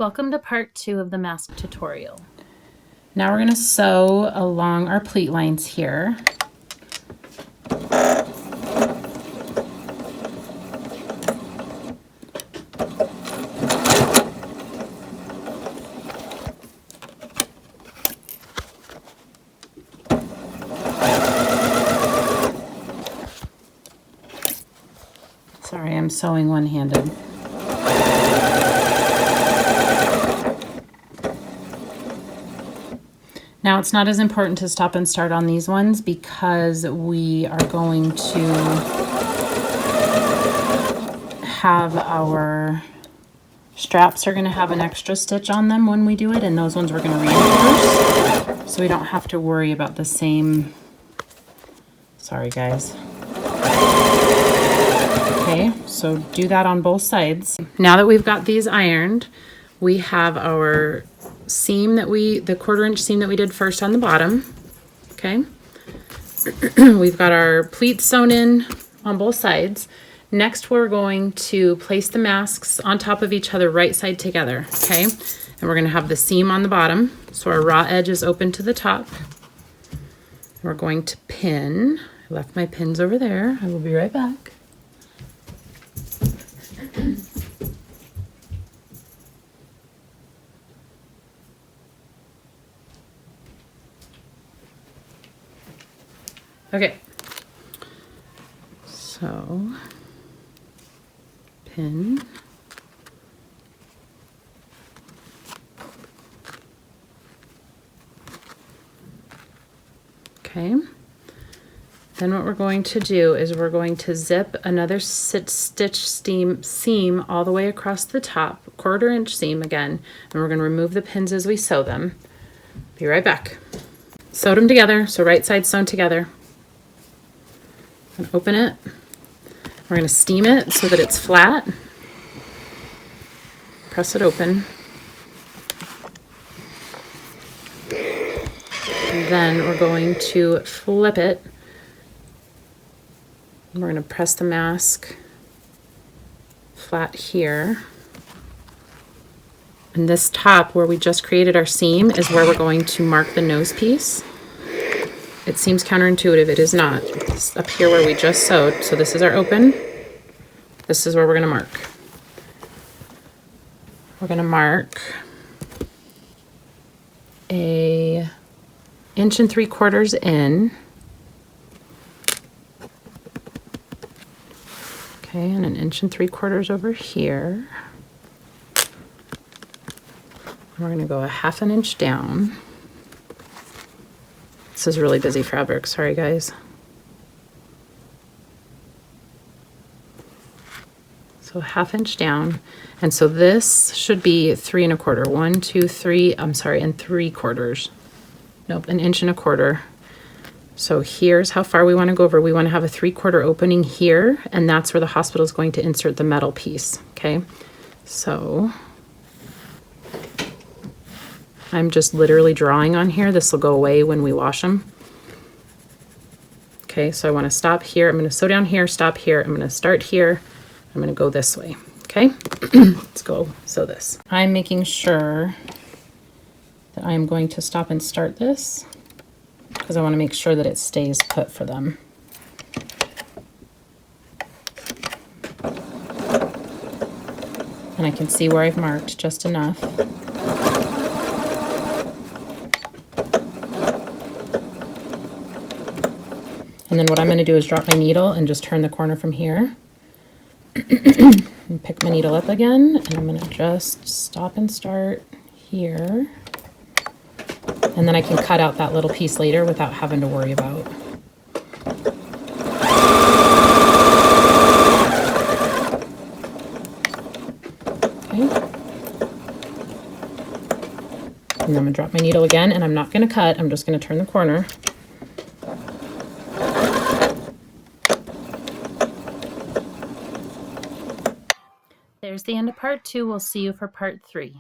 Welcome to part 2 of the mask tutorial. Now we're going to sew along our pleat lines here. Sorry, I'm sewing one-handed. Now it's not as important to stop and start on these ones because we are going to have our straps are going to have an extra stitch on them when we do it, and those ones we're going to reinforce, so we don't have to worry about the same. Sorry guys. Okay, so do that on both sides. Now that we've got these ironed, we have our seam that the 1/4 inch seam that we did first on the bottom. Okay. We've got our pleats sewn in on both sides. Next, we're going to place the masks on top of each other, right side together. Okay. And we're going to have the seam on the bottom. So our raw edge is open to the top. We're going to pin. I left my pins over there. I will be right back. Okay, so pin, okay, then what we're going to do is we're going to zip another stitch seam all the way across the top, 1/4 inch seam again, and we're going to remove the pins as we sew them. Be right back. Sewed them together, so right side sewn together. And open it. We're going to steam it so that it's flat. Press it open. And then we're going to flip it. We're going to press the mask flat here. And this top where we just created our seam is where we're going to mark the nose piece. It seems counterintuitive, it is not. It's up here where we just sewed. So this is our open. This is where we're going to mark. We're going to mark a 1 3/4 inches in. Okay, and an 1 3/4 inches over here. We're going to go a 1/2 inch down. This is really busy fabric, sorry guys. So 1/2 inch down. And so this should be 3 1/4. 1, 2, 3, I'm sorry, and 3/4. Nope, an 1 1/4 inches. So here's how far we want to go over. We want to have a 3/4 opening here, and that's where the hospital is going to insert the metal piece, okay? So I'm just literally drawing on here. This will go away when we wash them. Okay, so I want to stop here. I'm going to sew down here, stop here. I'm going to start here. I'm going to go this way. Okay, let's go sew this. I'm making sure that I'm going to stop and start this because I want to make sure that it stays put for them. And I can see where I've marked just enough. And then what I'm going to do is drop my needle and just turn the corner from here. And pick my needle up again, and I'm going to just stop and start here. And then I can cut out that little piece later without having to worry about. Okay. And I'm going to drop my needle again, and I'm not going to cut, I'm just going to turn the corner. There's the end of part 2. We'll see you for part 3.